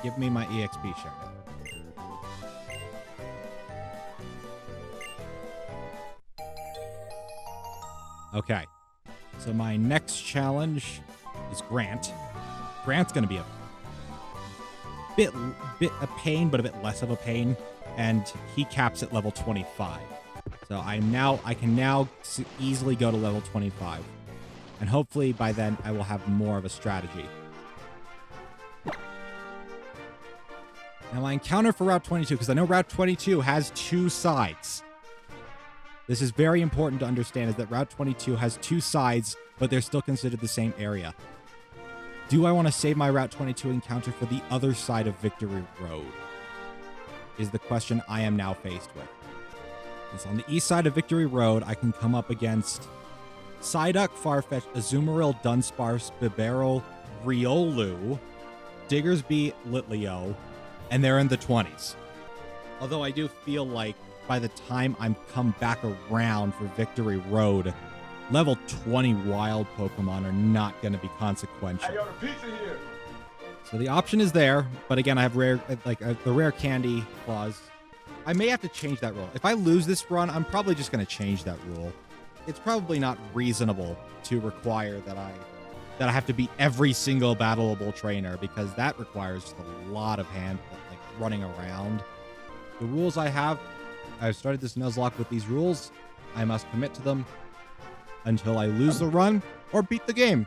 Give me my EXP share now. Okay. So my next challenge is Grant. Grant's going to be a bit a pain, but a bit less of a pain. And he caps at level 25. So I can now easily go to level 25. And hopefully by then I will have more of a strategy. Now my encounter for Route 22, because I know Route 22 has two sides. This is very important to understand, is that Route 22 has two sides, but they're still considered the same area. Do I want to save my Route 22 encounter for the other side of Victory Road? Is the question I am now faced with. And so on the east side of Victory Road, I can come up against Psyduck, Farfetch, Azumarill, Dunsparce, Bibarel, Riolu, Diggersby, Litleo, and they're in the 20s. Although I do feel like by the time I'm come back around for Victory Road, level 20 wild Pokemon are not going to be consequential. I got a pizza here. So the option is there, but again, I have the rare candy clause. I may have to change that rule. If I lose this run, I'm probably just going to change that rule. It's probably not reasonable to require that I have to be every single battleable trainer, because that requires just a lot of running around. The rules I've started this Nuzlocke with these rules. I must commit to them until I lose the run or beat the game.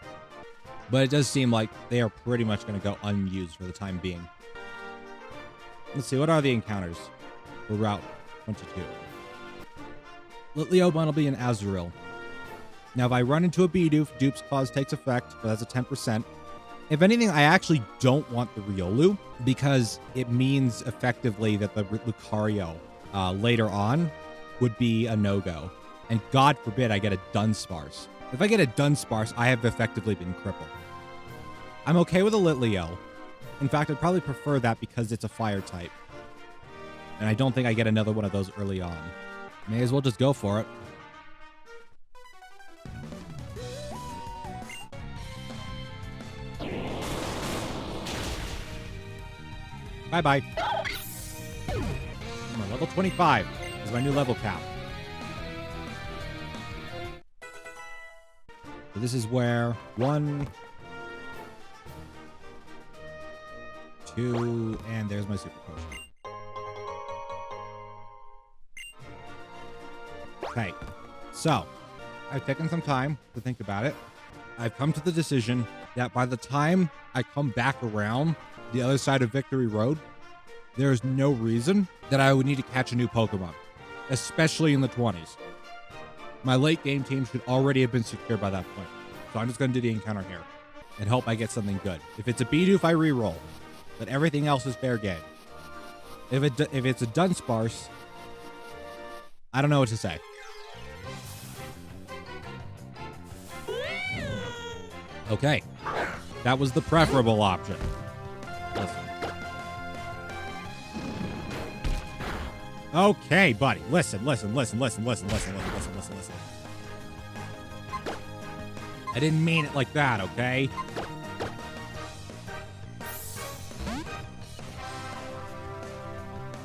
But it does seem like they are pretty much going to go unused for the time being. Let's see, what are the encounters for Route 22? Litleo will be an Azurill. Now, if I run into a Bidoof, Dupe's Clause takes effect, but that's a 10%. If anything, I actually don't want the Riolu, because it means effectively that the Lucario later on would be a no-go. And God forbid I get a Dunsparce. If I get a Dunsparce, I have effectively been crippled. I'm okay with a Litleo. In fact, I'd probably prefer that because it's a fire type. And I don't think I get another one of those early on. May as well just go for it. Bye-bye. I'm on level 25. This is my new level cap. So this is where 1, 2, and there's my super potion. Okay, so I've taken some time to think about it. I've come to the decision that by the time I come back around the other side of Victory Road, there is no reason that I would need to catch a new Pokemon, especially in the 20s. My late game team should already have been secured by that point. So I'm just going to do the encounter here and hope I get something good. If it's a Bidoof, I reroll, but everything else is fair game. If it's a Dunsparce, I don't know what to say. Okay, that was the preferable option. Listen. Okay, buddy, listen. I didn't mean it like that, okay?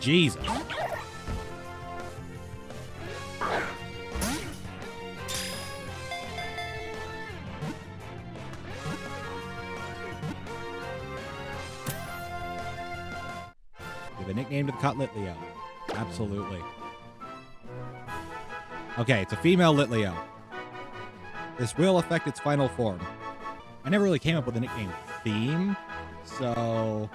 Jesus. Give a nickname to the cut Litleo. Absolutely. Okay, it's a female Litleo. This will affect its final form. I never really came up with a nickname theme, so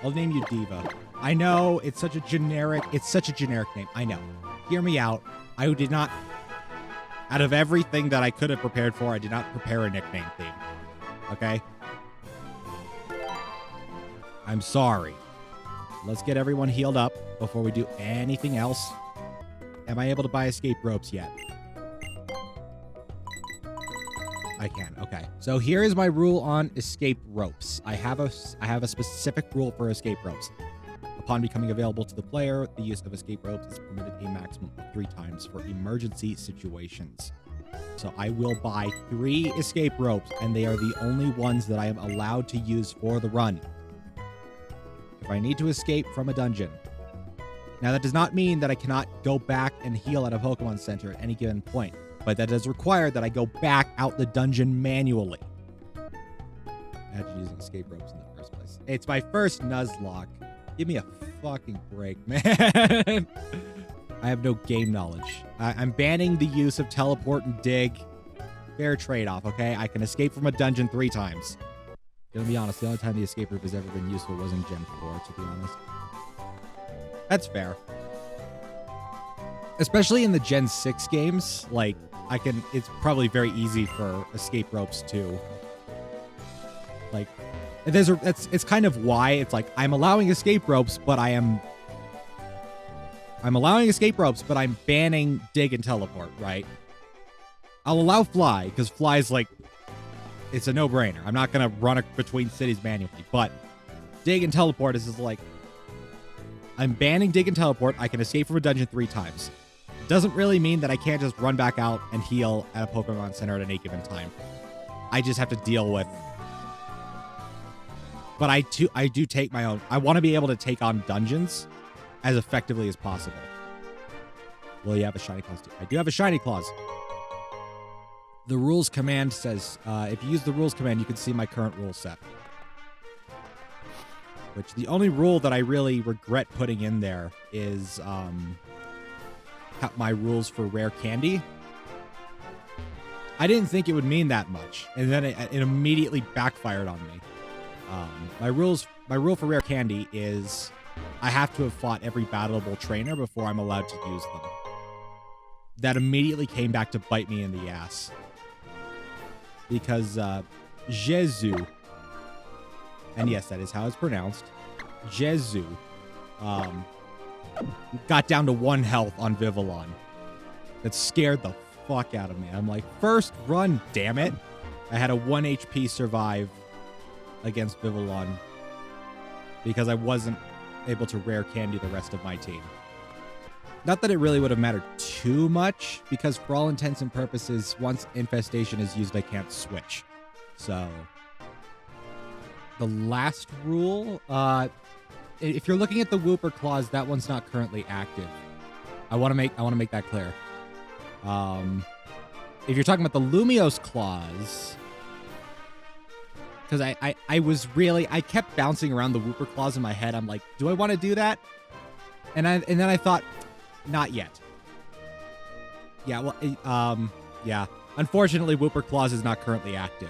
I'll name you Diva. I know it's such a generic name. I know. Hear me out. I did not, out of everything that I could have prepared for, I did not prepare a nickname theme. Okay? I'm sorry. Let's get everyone healed up before we do anything else. Am I able to buy escape ropes yet? I can. Okay. So here is my rule on escape ropes. I have a specific rule for escape ropes. Upon becoming available to the player, the use of escape ropes is permitted a maximum of 3 times for emergency situations. So I will buy 3 escape ropes, and they are the only ones that I am allowed to use for the run. if I need to escape from a dungeon. Now, that does not mean that I cannot go back and heal at a Pokemon Center at any given point, but that does require that I go back out the dungeon manually. Imagine using escape ropes in the first place. It's my first Nuzlocke. Give me a fucking break, man. I have no game knowledge. I'm banning the use of teleport and dig. Fair trade-off, okay? I can escape from a dungeon 3 times. Gonna be honest, the only time the escape rope has ever been useful was in Gen 4, to be honest. That's fair. Especially in the Gen 6 games, like, it's probably very easy for escape ropes too. Like, it's kind of why it's like, I'm allowing escape ropes, but I'm banning dig and teleport, right? I'll allow fly, because fly's like, it's a no-brainer. I'm not going to run between cities manually, but dig and teleport is just like, I'm banning dig and teleport. I can escape from a dungeon 3 times. It doesn't really mean that I can't just run back out and heal at a Pokemon Center at any given time. I just have to deal with... But I do take my own... I want to be able to take on dungeons as effectively as possible. Will you have a Shiny Claws too? I do have a Shiny Claws. The rules command says, if you use the rules command, you can see my current rule set. Which the only rule that I really regret putting in there is my rules for rare candy. I didn't think it would mean that much, and then it immediately backfired on me. My rule for rare candy is I have to have fought every battleable trainer before I'm allowed to use them. That immediately came back to bite me in the ass. Because Jesus, and yes, that is how it's pronounced, Jesus, got down to 1 health on Vivillon. That scared the fuck out of me. I'm like, first run, damn it. I had a 1 HP survive against Vivillon because I wasn't able to rare candy the rest of my team. Not that it really would have mattered too much, because for all intents and purposes, once Infestation is used, I can't switch. So, the last rule, if you're looking at the Wooper clause, that one's not currently active. I want to make that clear. If you're talking about the Lumiose clause, because I kept bouncing around the Wooper clause in my head. I'm like, do I want to do that? And then I thought, not yet. Yeah, well, yeah. Unfortunately, Wooper clause is not currently active.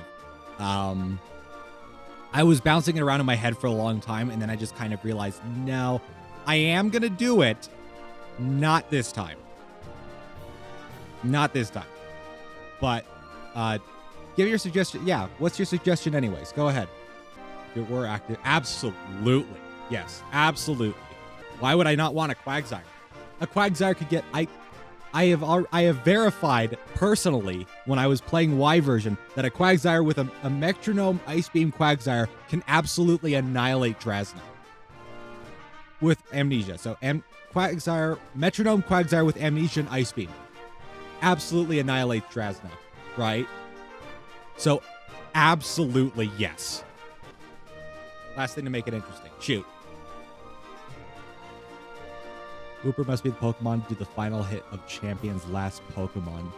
I was bouncing it around in my head for a long time, and then I just kind of realized, no, I am going to do it. Not this time. Not this time. But, give your suggestion. Yeah, what's your suggestion anyways? Go ahead. If it were active. Absolutely. Yes, absolutely. Why would I not want a Quagsire? A Quagsire could get... I have verified personally when I was playing Y version that a Quagsire with a Metronome Ice Beam Quagsire can absolutely annihilate Drasna with Amnesia. So Quagsire, Metronome Quagsire with Amnesia and Ice Beam absolutely annihilates Drasna, right? So absolutely yes. Last thing to make it interesting. Shoot. Wooper must be the Pokemon to do the final hit of Champion's last Pokemon.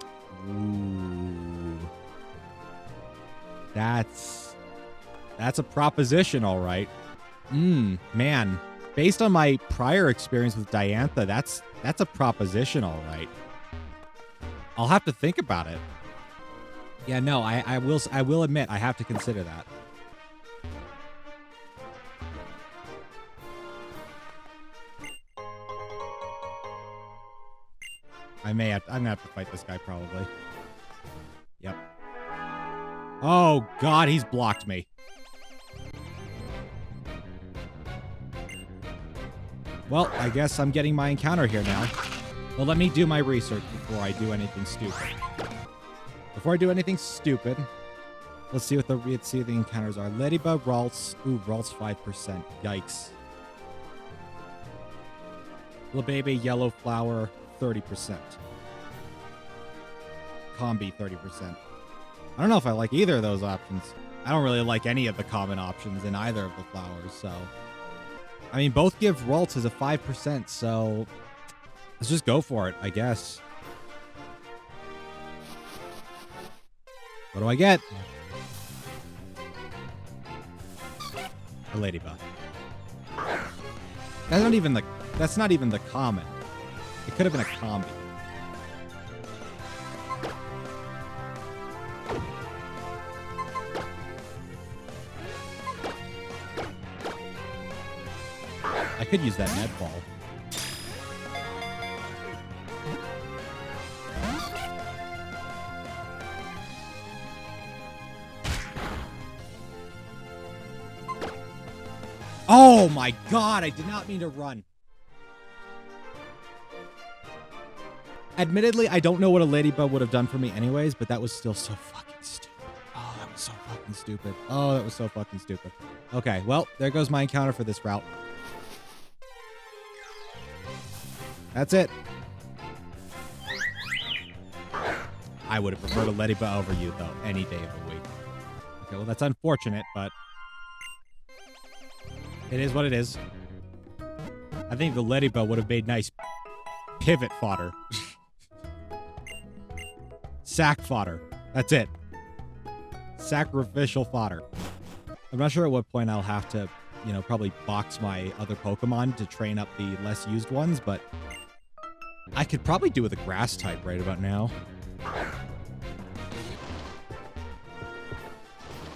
Ooh. That's a proposition, all right. Man. Based on my prior experience with Diantha, that's a proposition, all right. I'll have to think about it. Yeah, no, I will admit I have to consider that. I'm gonna have to fight this guy probably. Yep. Oh god, he's blocked me. Well, I guess I'm getting my encounter here now. Well, let me do my research before I do anything stupid. Before I do anything stupid, let's see what the encounters are. Ladybug, Ralts. Ooh, Ralts 5%. Yikes. Little baby, yellow flower, 30%. Combi, 30%. I don't know if I like either of those options. I don't really like any of the common options in either of the flowers, so... I mean, both give Ralts as a 5%, so let's just go for it, I guess. What do I get? A ladybug. That's not even the common. It could have been a combi. I could use that net ball. Oh my god, I did not mean to run. Admittedly, I don't know what a ladybug would have done for me anyways, but that was still so fucking stupid. Oh, that was so fucking stupid. Oh, that was so fucking stupid. Okay, well, there goes my encounter for this route. That's it. I would have preferred a ladybug over you, though, any day of the week. Okay, well, that's unfortunate, but it is what it is. I think the ladybug would have made nice pivot fodder. Sack fodder. That's it. Sacrificial fodder. I'm not sure at what point I'll have to, probably box my other Pokemon to train up the less used ones, but I could probably do with a grass type right about now.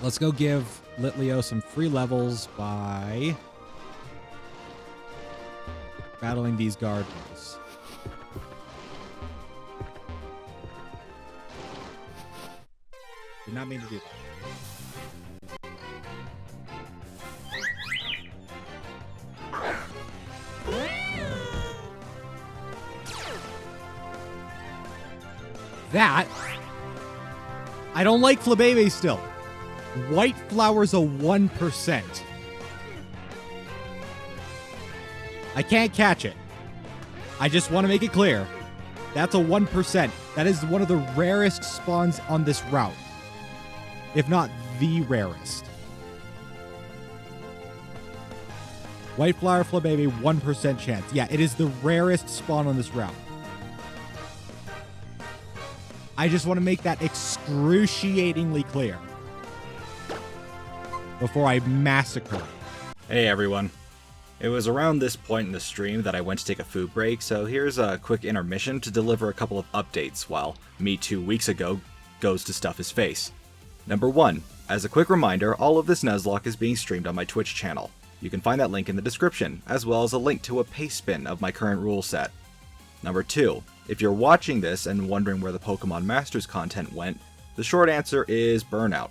Let's go give Litleo some free levels by battling these Gardeners. Did not mean to do that. I don't like Flabebe still. White Flower's a 1%. I can't catch it. I just want to make it clear. That's a 1%. That is one of the rarest spawns on this route. If not the rarest. White Flower Flabebe, 1% chance. Yeah, it is the rarest spawn on this route. I just want to make that excruciatingly clear before I massacre it. Hey everyone. It was around this point in the stream that I went to take a food break, so here's a quick intermission to deliver a couple of updates while me 2 weeks ago goes to stuff his face. Number 1, as a quick reminder, all of this Nuzlocke is being streamed on my Twitch channel. You can find that link in the description, as well as a link to a paste spin of my current rule set. Number 2, if you're watching this and wondering where the Pokemon Masters content went, the short answer is Burnout.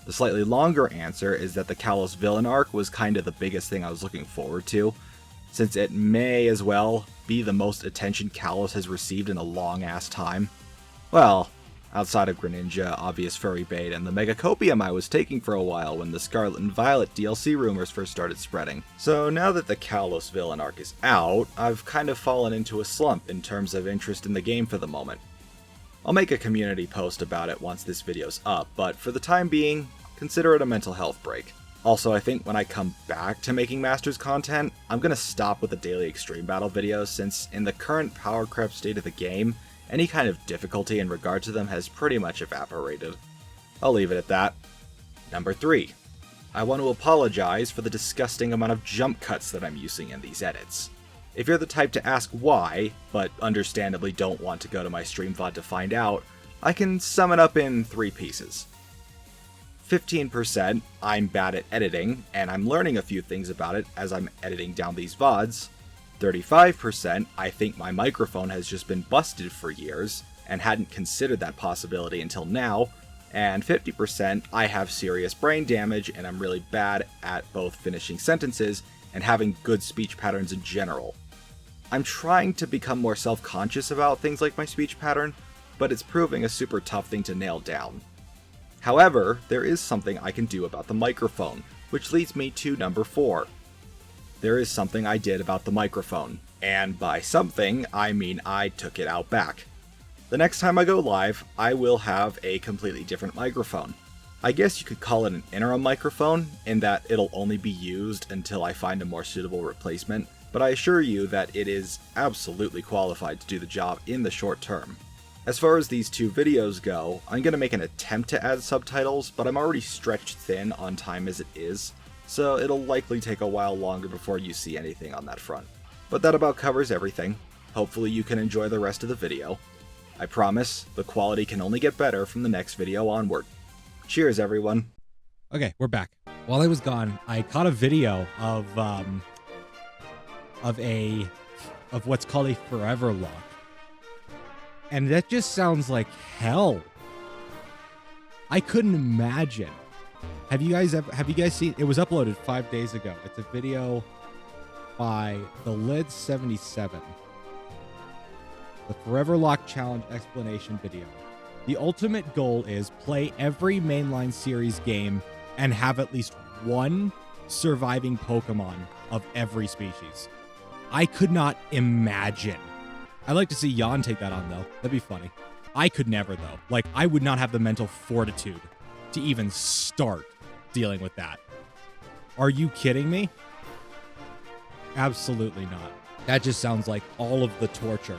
The slightly longer answer is that the Kalos villain arc was kinda the biggest thing I was looking forward to, since it may as well be the most attention Kalos has received in a long ass time. Well, outside of Greninja, Obvious Furry Bait, and the Megacopium I was taking for a while when the Scarlet and Violet DLC rumors first started spreading. So now that the Kalos villain arc is out, I've kind of fallen into a slump in terms of interest in the game for the moment. I'll make a community post about it once this video's up, but for the time being, consider it a mental health break. Also, I think when I come back to making Masters content, I'm gonna stop with the daily Extreme Battle videos, since in the current power creep state of the game, any kind of difficulty in regard to them has pretty much evaporated. I'll leave it at that. Number 3. I want to apologize for the disgusting amount of jump cuts that I'm using in these edits. If you're the type to ask why, but understandably don't want to go to my stream VOD to find out, I can sum it up in 3 pieces. 15%, I'm bad at editing, and I'm learning a few things about it as I'm editing down these VODs. 35%, I think my microphone has just been busted for years, and hadn't considered that possibility until now. And 50%, I have serious brain damage, and I'm really bad at both finishing sentences and having good speech patterns in general. I'm trying to become more self-conscious about things like my speech pattern, but it's proving a super tough thing to nail down. However, there is something I can do about the microphone, which leads me to number 4. There is something I did about the microphone, and by something, I mean I took it out back. The next time I go live, I will have a completely different microphone. I guess you could call it an interim microphone, in that it'll only be used until I find a more suitable replacement, but I assure you that it is absolutely qualified to do the job in the short term. As far as these 2 videos go, I'm going to make an attempt to add subtitles, but I'm already stretched thin on time as it is, so it'll likely take a while longer before you see anything on that front. But that about covers everything. Hopefully you can enjoy the rest of the video. I promise, the quality can only get better from the next video onward. Cheers, everyone. Okay, we're back. While I was gone, I caught a video of what's called a forever lock. And that just sounds like hell. I couldn't imagine. Have you guys seen, it was uploaded 5 days ago. It's a video by the Lid 77. The Forever Lock Challenge explanation video. The ultimate goal is play every mainline series game and have at least one surviving Pokemon of every species. I could not imagine. I'd like to see Jan take that on, though. That'd be funny. I could never, though. Like, I would not have the mental fortitude to even start dealing with that. Are you kidding me? Absolutely not. That just sounds like all of the torture.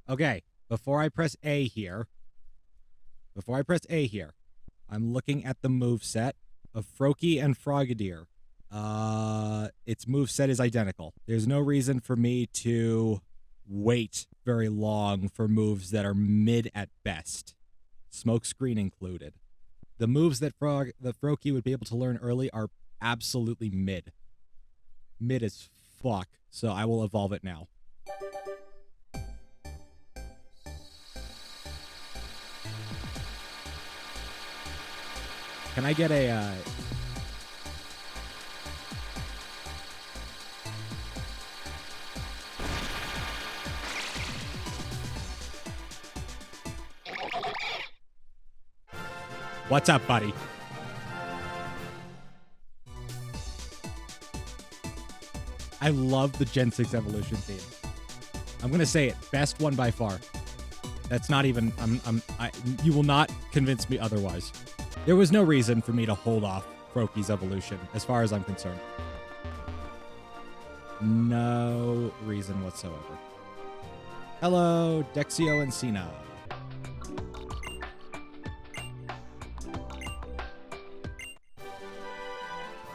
Okay, before I press A here, I'm looking at the moveset of Froakie and Frogadier. Its moveset is identical. There's no reason for me to wait very long for moves that are mid at best. Smokescreen included. The moves that the Froakie would be able to learn early are absolutely mid. Mid as fuck, so I will evolve it now. Can I get a, What's up, buddy? I love the Gen 6 evolution theme. I'm going to say it. Best one by far. That's not even... you will not convince me otherwise. There was no reason for me to hold off Froakie's evolution, as far as I'm concerned. No reason whatsoever. Hello, Dexio and Cena.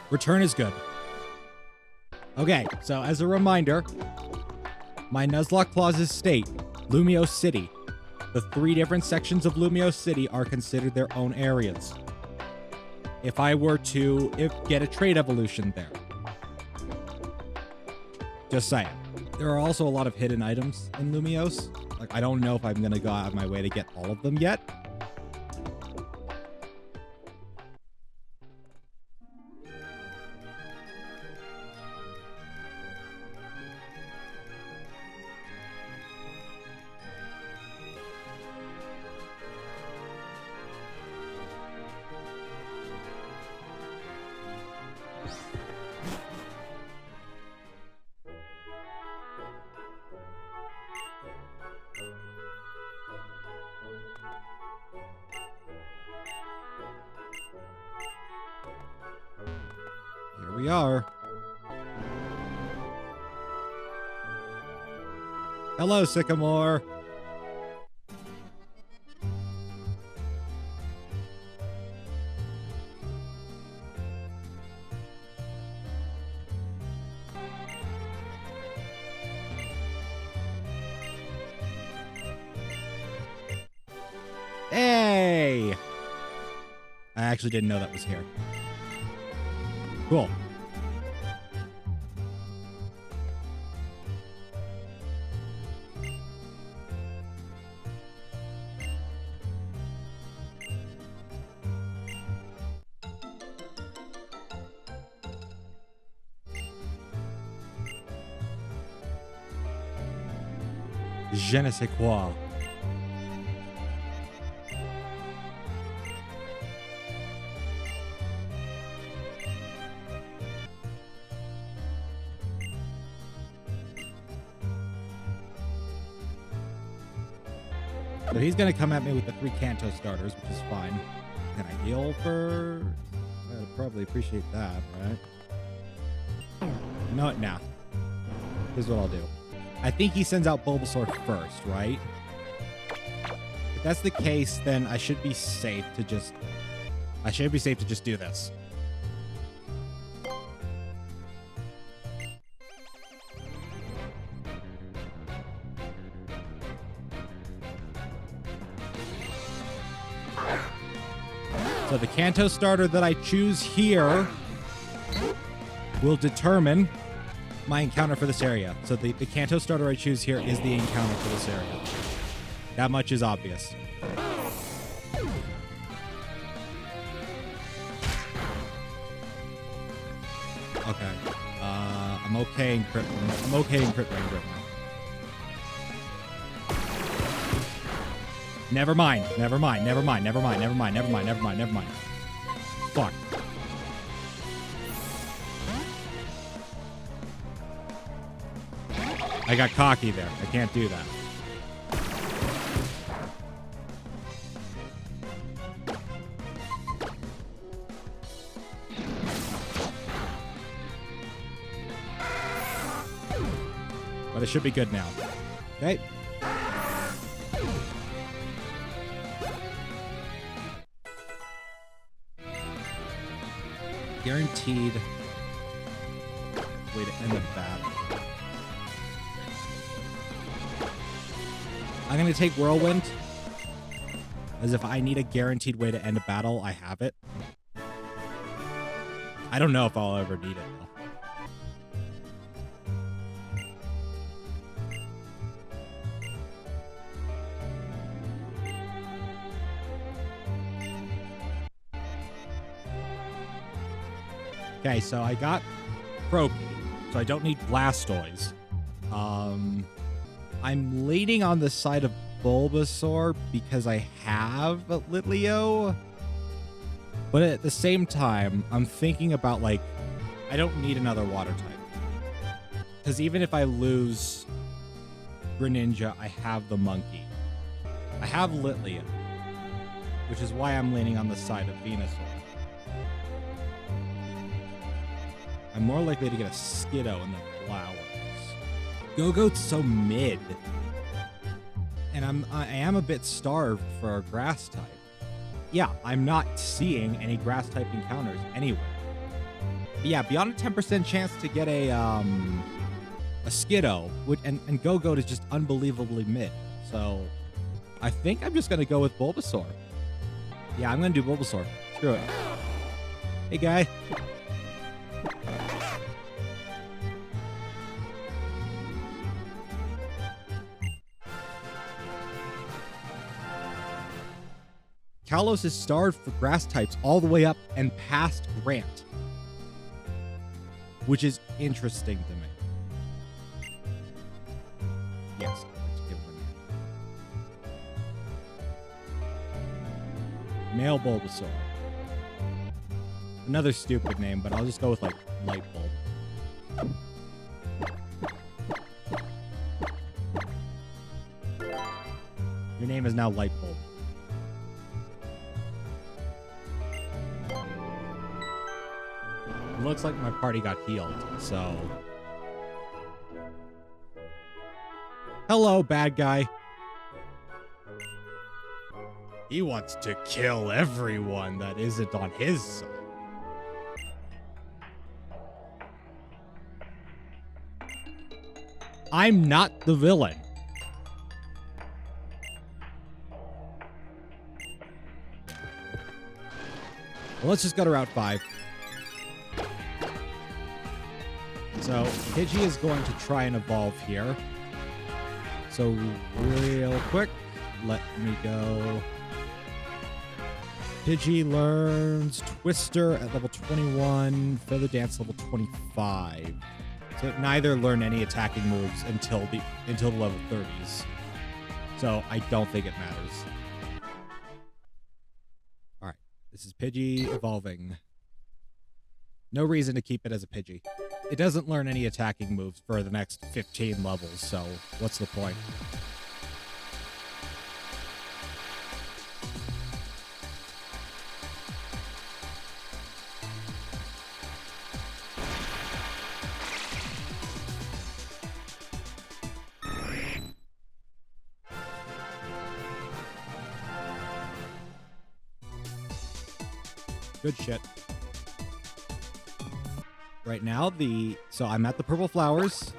Return is good. Okay, so as a reminder, my Nuzlocke clauses state Lumiose City. The 3 different sections of Lumiose City are considered their own areas. If I were to get a trade evolution there. Just saying. There are also a lot of hidden items in Lumiose. Like, I don't know if I'm going to go out of my way to get all of them yet. We are. Hello, Sycamore. Hey! I actually didn't know that was here. Cool. Je ne sais quoi. So he's going to come at me with the 3 Kanto starters, which is fine. Can I heal first? I'd probably appreciate that, right? No, nah. Here's what I'll do. I think he sends out Bulbasaur first, right? If that's the case, then I should be safe to just... do this. So the Kanto starter that I choose here will determine my encounter for this area. So the Kanto starter I choose here is the encounter for this area. That much is obvious. Okay. I'm okay in crit. I'm okay in crit range right now. Never mind. Never mind. Never mind. Never mind. Never mind. Never mind. Never mind. Never mind. Fuck. I got cocky there. I can't do that. But it should be good now. Okay. Guaranteed way to end the battle. I'm going to take Whirlwind. As if I need a guaranteed way to end a battle, I have it. I don't know if I'll ever need it, though. Okay, so I got Croaky, so I don't need Blastoise. I'm leaning on the side of Bulbasaur because I have Litleo. But at the same time, I'm thinking about, like, I don't need another water type. Because even if I lose Greninja, I have the Monkey. I have Litleo, which is why I'm leaning on the side of Venusaur. I'm more likely to get a Skiddo in the flowers. Go-Goat's so mid. And I am a bit starved for a grass type. Yeah, I'm not seeing any grass type encounters anywhere. But yeah, beyond a 10% chance to get a Skiddo, and Go-Goat is just unbelievably mid. So I think I'm just gonna go with Bulbasaur. Yeah, I'm gonna do Bulbasaur. Screw it. Hey, guy. Kalos is starved for grass types all the way up and past Grant, which is interesting to me. Yes, I'd like to give him a name. Male Bulbasaur. Another stupid name, but I'll just go with, like, Light Bulb. Your name is now Light Bulb. It looks like my party got healed, so... Hello, bad guy. He wants to kill everyone that isn't on his side. I'm not the villain. Well, let's just go to Route 5. So, Pidgey is going to try and evolve here. So, real quick, let me go. Pidgey learns Twister at level 21, Feather Dance level 25. So, neither learn any attacking moves until the level 30s. So, I don't think it matters. Alright, this is Pidgey evolving. No reason to keep it as a Pidgey. It doesn't learn any attacking moves for the next 15 levels, so what's the point? Good shit. Right now, so I'm at the purple flowers,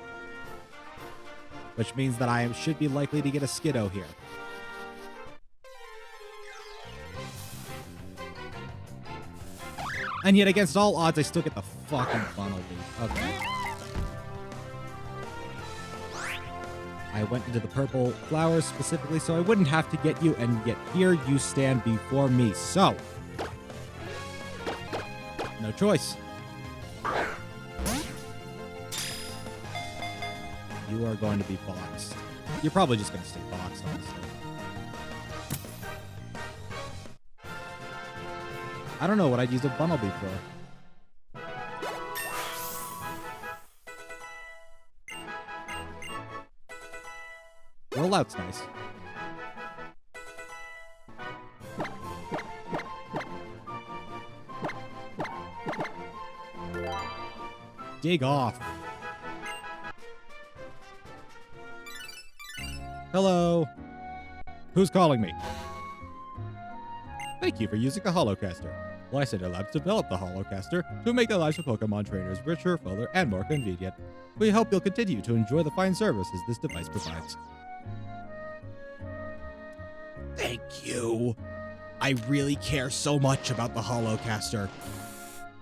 which means that I should be likely to get a Skiddo here. And yet, against all odds, I still get the fucking funnel lead. Okay. I went into the purple flowers specifically so I wouldn't have to get you, and yet here you stand before me. So, no choice. You are going to be boxed. You're probably just going to stay boxed, honestly. I don't know what I'd use a Bunnelby for. Rollout's nice. Dig off. Hello. Who's calling me? Thank you for using a Holocaster. Lysander Labs developed the Holocaster to make the lives of Pokemon trainers richer, fuller, and more convenient. We hope you'll continue to enjoy the fine services this device provides. Thank you. I really care so much about the Holocaster.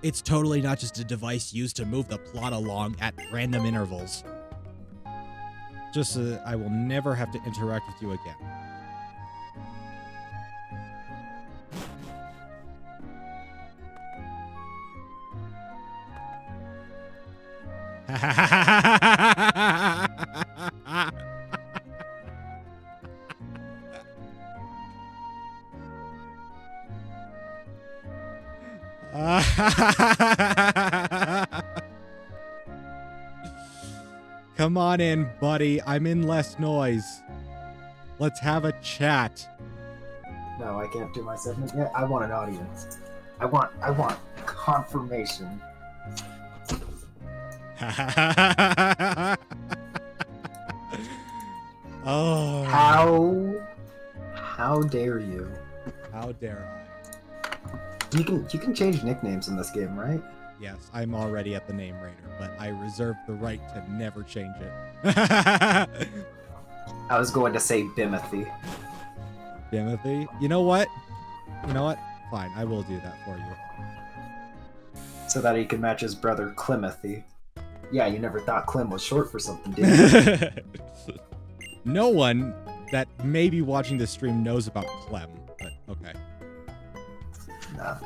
It's totally not just a device used to move the plot along at random intervals. Just so that I will never have to interact with you again. Come on in, buddy. I'm in less noise. Let's have a chat. No, I can't do my segment yet. I want an audience. I want confirmation. Oh. How dare you? How dare I? You can change nicknames in this game, right? Yes, I'm already at the name raider, but I reserve the right to never change it. I was going to say Bimothy. Timothy? You know what? Fine, I will do that for you. So that he can match his brother Clemothy. Yeah, you never thought Clem was short for something, did you? No one that may be watching this stream knows about Clem, but okay. Nah.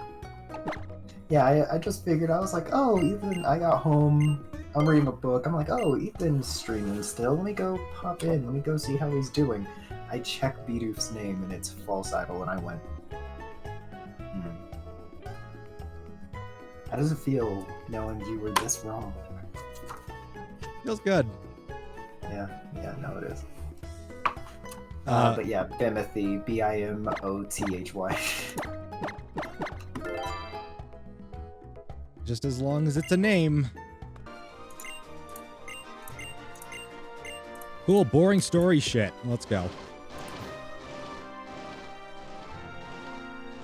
Yeah, I just figured, I was like, oh, Ethan, I got home, I'm reading a book, I'm like, oh, Ethan's streaming still, let me go pop in, let me go see how he's doing. I checked Bidoof's name and it's False Idol, and I went, How does it feel knowing you were this wrong? Feels good. Yeah, no it is. But yeah, Bimothy, Bimothy. Just as long as it's a name. Cool, boring story shit. Let's go.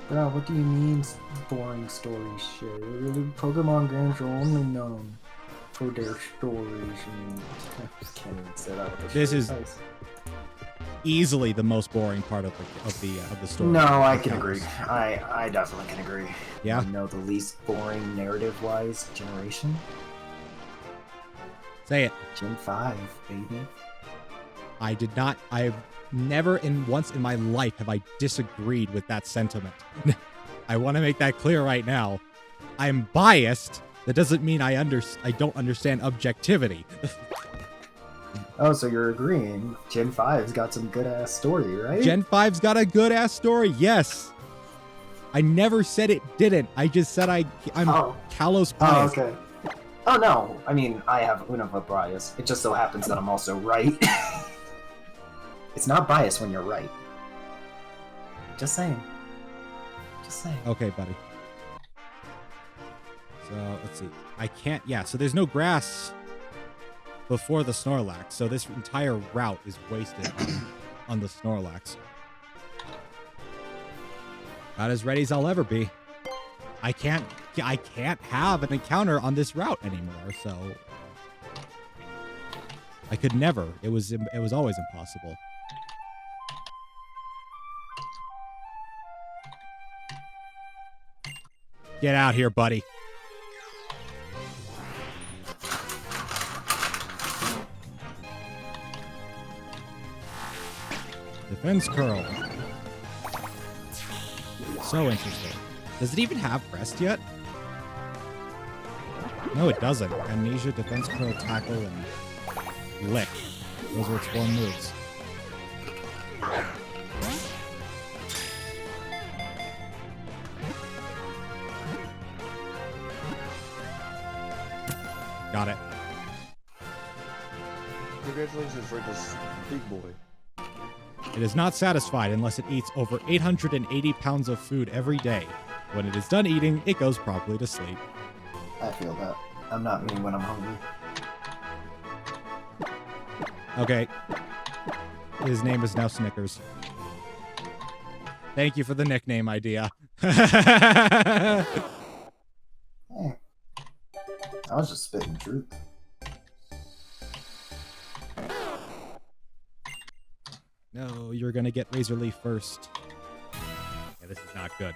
Bro, what do you mean boring story shit? Pokemon games are only known for their stories and... I just can't even say that with the This is face. easily the most boring part of the story. No, I can agree. I definitely can agree. Yeah? You know the least boring narrative-wise generation? Say it. Gen 5, baby. I've never once in my life have I disagreed with that sentiment. I want to make that clear right now. I'm biased. That doesn't mean I don't understand objectivity. Oh, so you're agreeing. Gen 5's got some good-ass story, right? Gen 5's got a good-ass story, yes. I never said it didn't. I just said I'm Kalos biased. Oh, okay. Oh, no. I mean, I have Unova bias. It just so happens that I'm also right. It's not biased when you're right. Just saying. Just saying. Okay, buddy. So, let's see. I can't... Yeah, so there's no grass before the Snorlax, so this entire route is wasted on the Snorlax. Not as ready as I'll ever be. I can't have an encounter on this route anymore, so I could never. It was always impossible. Get out here, buddy. Defense curl. So interesting. Does it even have rest yet? No, it doesn't. Amnesia, defense curl, tackle, and lick. Those are its 4 moves. Got it. Congratulations for this big boy. It is not satisfied unless it eats over 880 pounds of food every day. When it is done eating, it goes promptly to sleep. I feel that. I'm not me when I'm hungry. Okay. His name is now Snickers. Thank you for the nickname idea. Hey. I was just spitting truth. No, you're gonna get Razor Leaf first. Yeah, this is not good.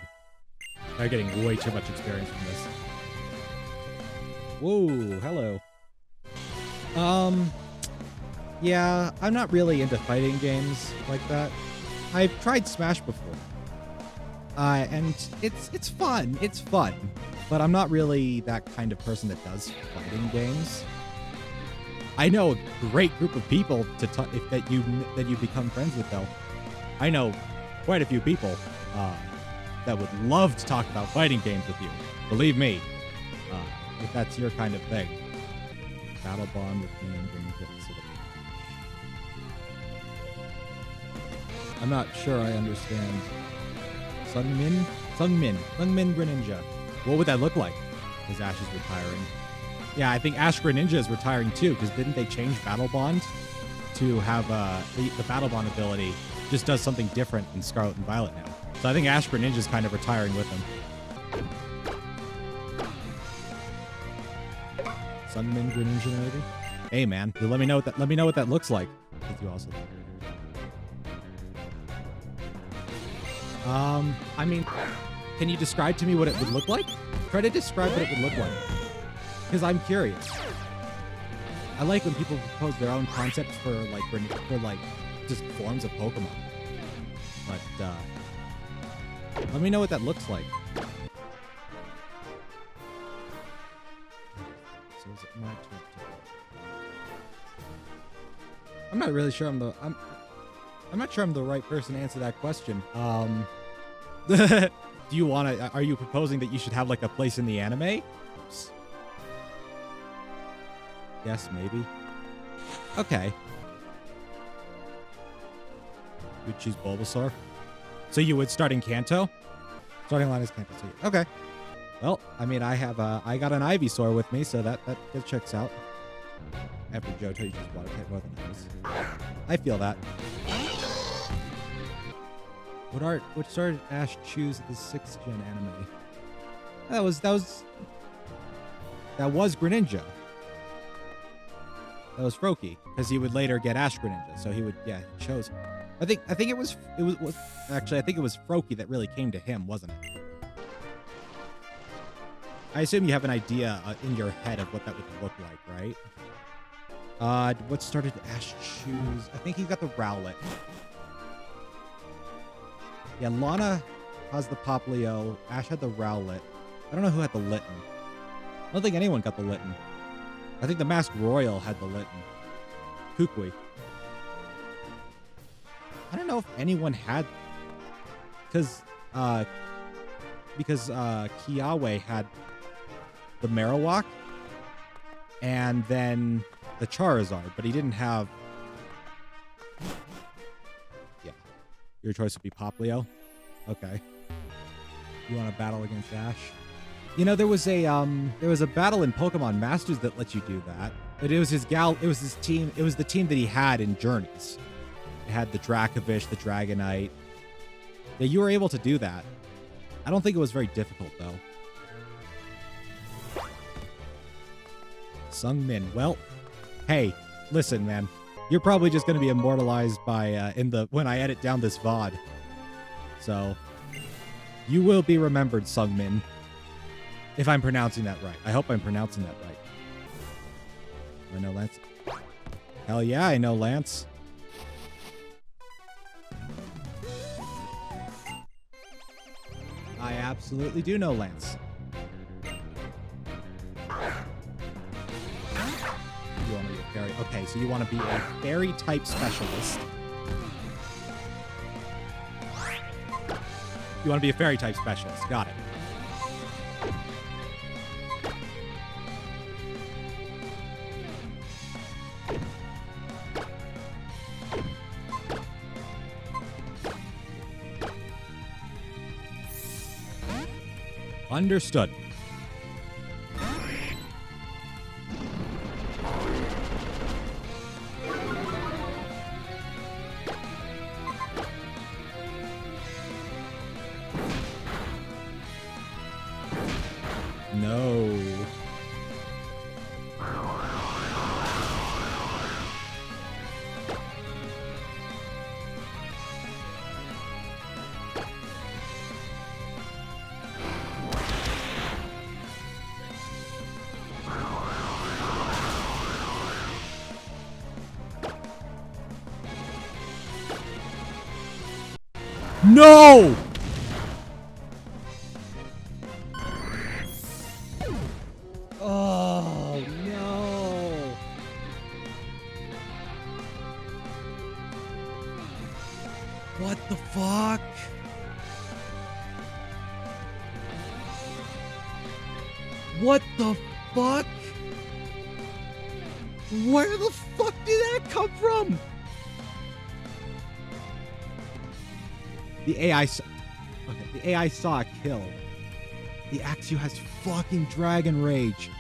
They're getting way too much experience from this. Whoa, hello. Yeah, I'm not really into fighting games like that. I've tried Smash before. And it's fun. It's fun. But I'm not really that kind of person that does fighting games. I know a great group of people that you become friends with, though. I know quite a few people that would love to talk about fighting games with you. Believe me, if that's your kind of thing. Battle bond with me and I'm not sure I understand. Sungmin Greninja. What would that look like? Because Ash is retiring. Yeah, I think Ash Greninja is retiring too, because didn't they change Battle Bond to have the Battle Bond ability just does something different in Scarlet and Violet now. So I think Ash Greninja is kind of retiring with them. Sunmin Greninja maybe? Hey man, let me know what that looks like. Did you also I mean, can you describe to me what it would look like? Try to describe what it would look like. Because I'm curious. I like when people propose their own concepts for just forms of Pokemon. But let me know what that looks like. So is it my turn? I'm not really sure I'm not sure I'm the right person to answer that question. Do you want to? Are you proposing that you should have like a place in the anime? Oops. Yes, maybe. Okay. You'd choose Bulbasaur. So you would start in Kanto? Starting line is Kanto. So okay. Well, I mean, I got an Ivysaur with me, so that checks out. After Johto, you just water type more than others. I feel that. What started Ash choose the 6th gen anime? That was Greninja. That was Froakie, because he would later get Ash Greninja. So he chose. I think it was Froakie that really came to him, wasn't it? I assume you have an idea in your head of what that would look like, right? What started Ash choose? I think he got the Rowlet. Yeah, Lana has the Poplio. Ash had the Rowlet. I don't know who had the Litten. I don't think anyone got the Litten. I think the Masked Royal had the Litten. Kukui. I don't know if anyone had... Because Kiawe had the Marowak and then the Charizard, but he didn't have... Yeah. Your choice would be Poplio? Okay. You want to battle against Ash? You know, there was a battle in Pokemon Masters that let you do that. But it was the team that he had in Journeys. It had the Dracovish, the Dragonite. Yeah, you were able to do that. I don't think it was very difficult though. Sung Min. Well, hey, listen, man. You're probably just going to be immortalized by when I edit down this VOD. So, you will be remembered, Sung Min. If I'm pronouncing that right. I hope I'm pronouncing that right. I know Lance. Hell yeah, I know Lance. I absolutely do know Lance. You want to be a fairy? Okay, so you want to be a fairy type specialist. You want to be a fairy type specialist. Got it. Understood. No. No! Oh, no. What the fuck? What the fuck? Where the fuck did that come from? The AI the AI saw a kill. The Axew has fucking Dragon Rage.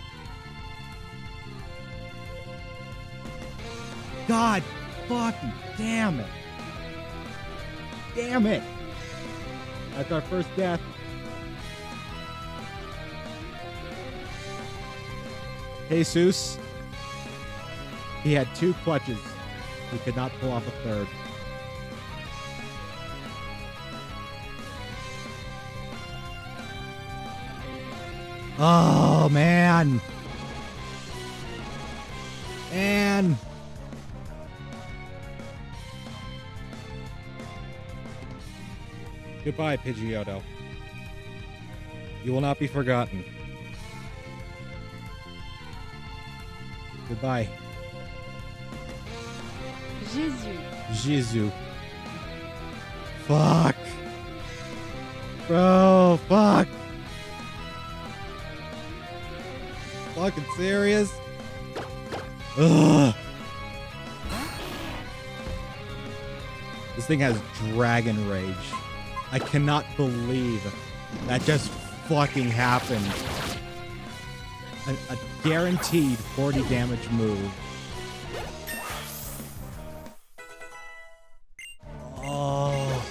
God fucking damn it. Damn it. That's our first death. Jesus. He had 2 clutches. He could not pull off a third. Oh, man. Man. Goodbye, Pidgeotto. You will not be forgotten. Goodbye. Jesus. Fuck. Bro, fuck. Fucking serious? Ugh. This thing has Dragon Rage. I cannot believe that just fucking happened. A guaranteed 40 damage move. Oh.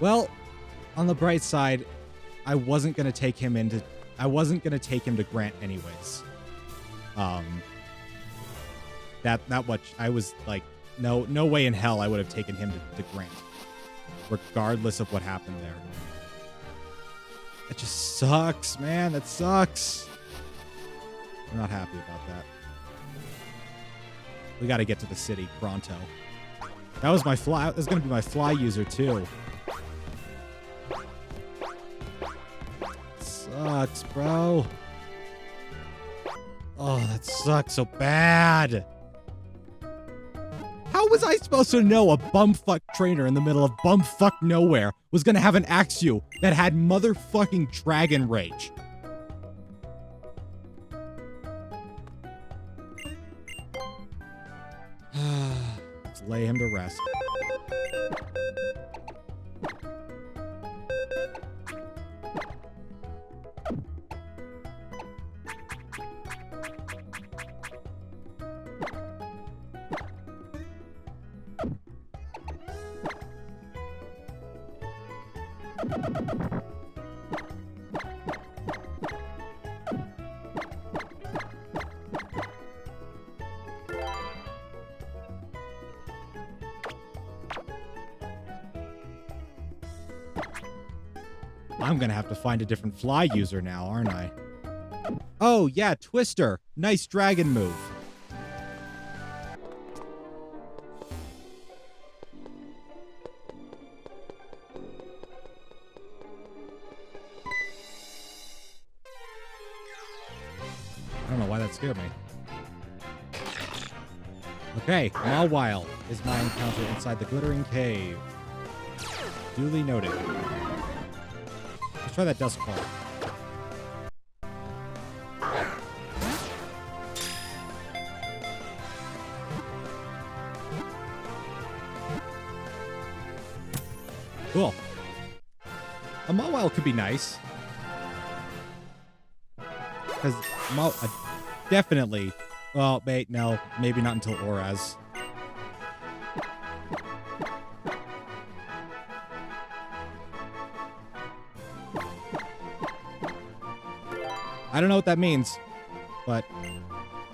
Well, on the bright side, I wasn't gonna take him to Grant anyways. That much I was like, no way in hell I would have taken him to Grant, regardless of what happened there. That just sucks, man. That sucks. I'm not happy about that. We got to get to the city pronto. That was my fly. That's gonna be my fly user too. Sucks, bro. Oh, that sucks so bad. How was I supposed to know a bumfuck trainer in the middle of bumfuck nowhere was gonna have an Axew that had motherfucking Dragon Rage? Let's lay him to rest. I'm gonna have to find a different fly user now, aren't I? Oh, yeah, Twister. Nice dragon move. I don't know why that scared me. Okay, Mawile is my encounter inside the glittering cave. Duly noted. Let's try that dust claw. Cool. A Mawile could be nice. Because definitely. Well, wait, no. Maybe not until Oraz. I don't know what that means, but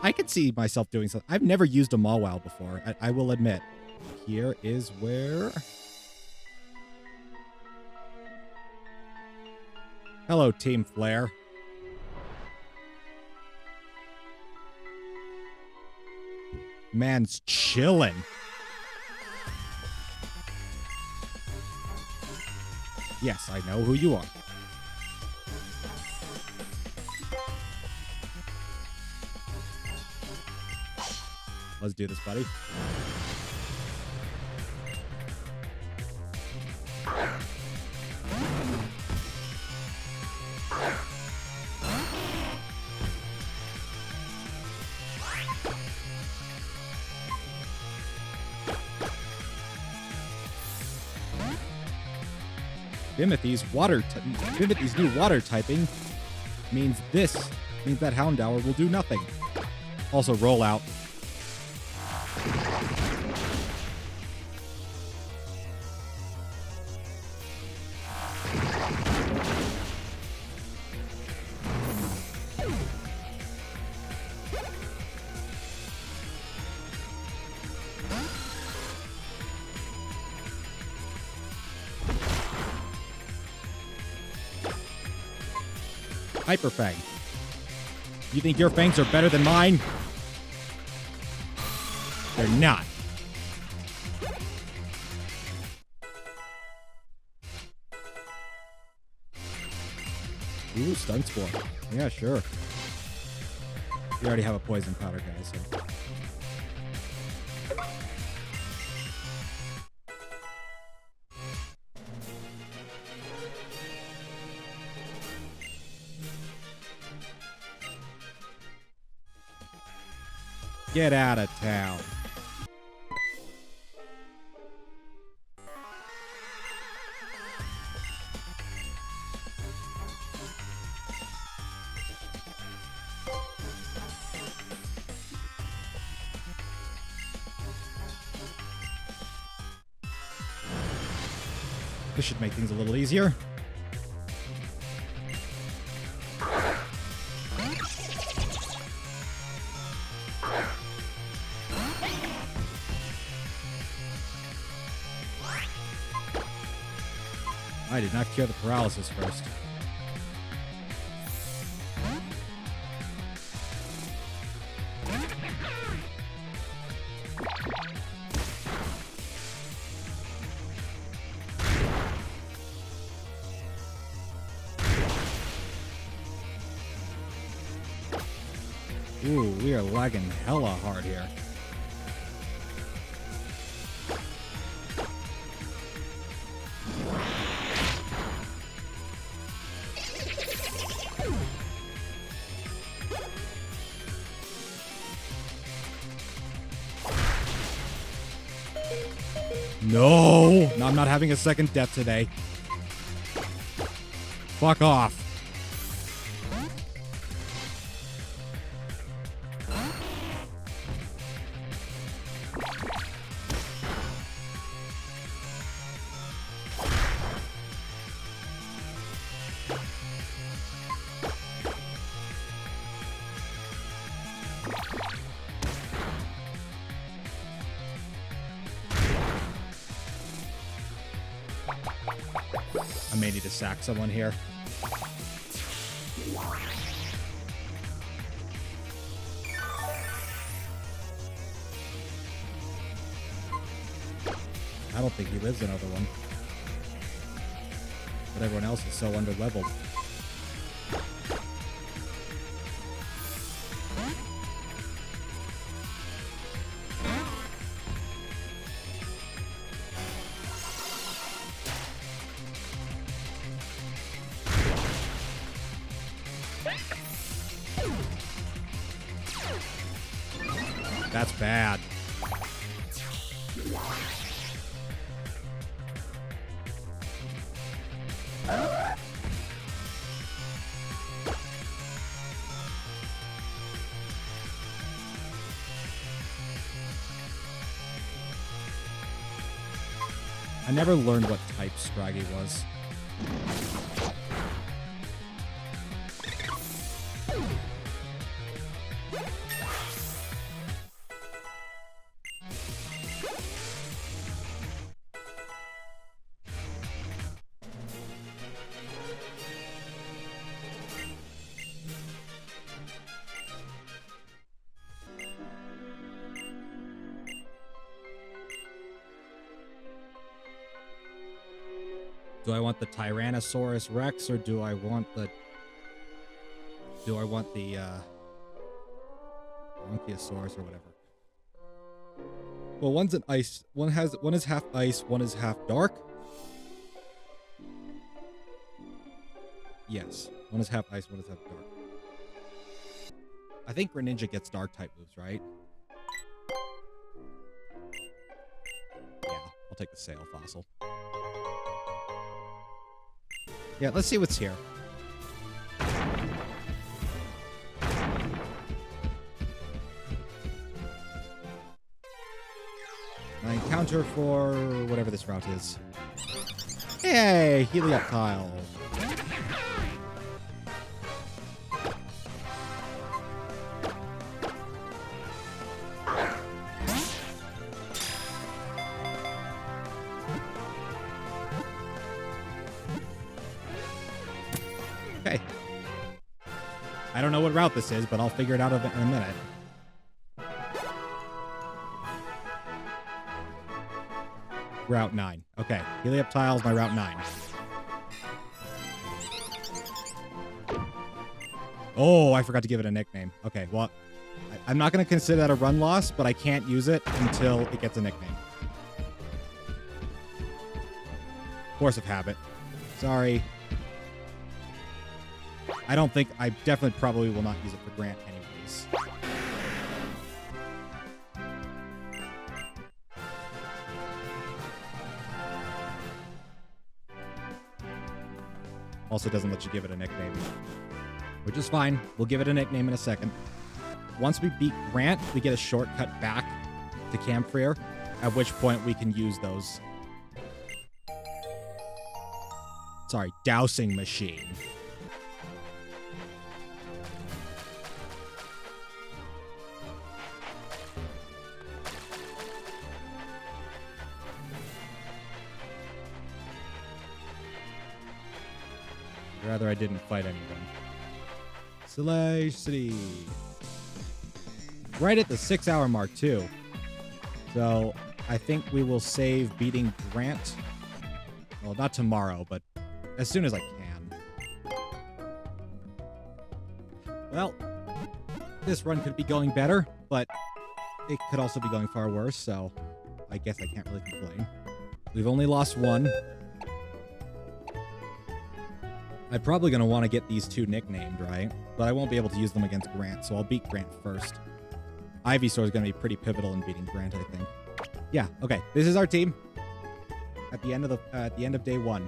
I could see myself doing something. I've never used a Mawile before, I will admit. Here is where... Hello, Team Flare. Man's chillin'. Yes, I know who you are. Let's do this, buddy. Timothy's new water typing means that Houndour will do nothing. Also, roll out. Hyper Fang. You think your fangs are better than mine? They're not. Ooh, Stun Spore. Yeah, sure. We already have a poison powder, guys, so. Get out of town. This should make things a little easier. I did not cure the paralysis first. Ooh, we are lagging hella hard here. No, I'm not having a second death today. Fuck off. I made need to sack someone here. I don't think he lives another one. But everyone else is so under-leveled. That's bad. I never learned what type Scraggy was. Do I want the Tyrannosaurus Rex or do I want the Bronchiosaurus or whatever? Well, one's an ice. One is half ice. One is half dark. Yes, one is half ice. One is half dark. I think Greninja gets dark type moves, right? Yeah, I'll take the Sail Fossil. Yeah, let's see what's here. My encounter for whatever this route is. Hey, Helioptile. Okay. I don't know what route this is, but I'll figure it out in a minute. Route 9. Okay. Helioptile's my Route 9. Oh, I forgot to give it a nickname. Okay, well, I'm not going to consider that a run loss, but I can't use it until it gets a nickname. Force of habit. Sorry. I definitely probably will not use it for Grant anyways. Also doesn't let you give it a nickname, which is fine. We'll give it a nickname in a second. Once we beat Grant, we get a shortcut back to Camphreer, at which point we can use those. Sorry, Dowsing Machine. Rather, I didn't fight anyone. Soleil City. Right at the 6-hour mark, too. So, I think we will save beating Grant. Well, not tomorrow, but as soon as I can. Well, this run could be going better, but it could also be going far worse, so I guess I can't really complain. We've only lost one. I'm probably going to want to get these two nicknamed, right? But I won't be able to use them against Grant, so I'll beat Grant first. Ivysaur is going to be pretty pivotal in beating Grant, I think. Yeah, okay. This is our team at the end of day one.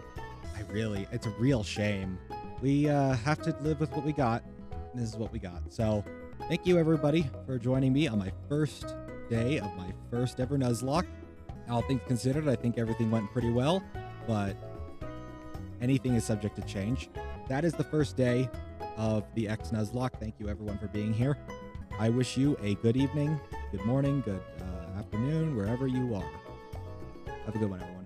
It's a real shame. We have to live with what we got. And this is what we got. So, thank you everybody for joining me on my first day of my first ever Nuzlocke. All things considered, I think everything went pretty well, but anything is subject to change. That is the first day of the X Nuzlocke. Thank you everyone for being here. I wish you a good evening, good morning, good afternoon, wherever you are. Have a good one, everyone.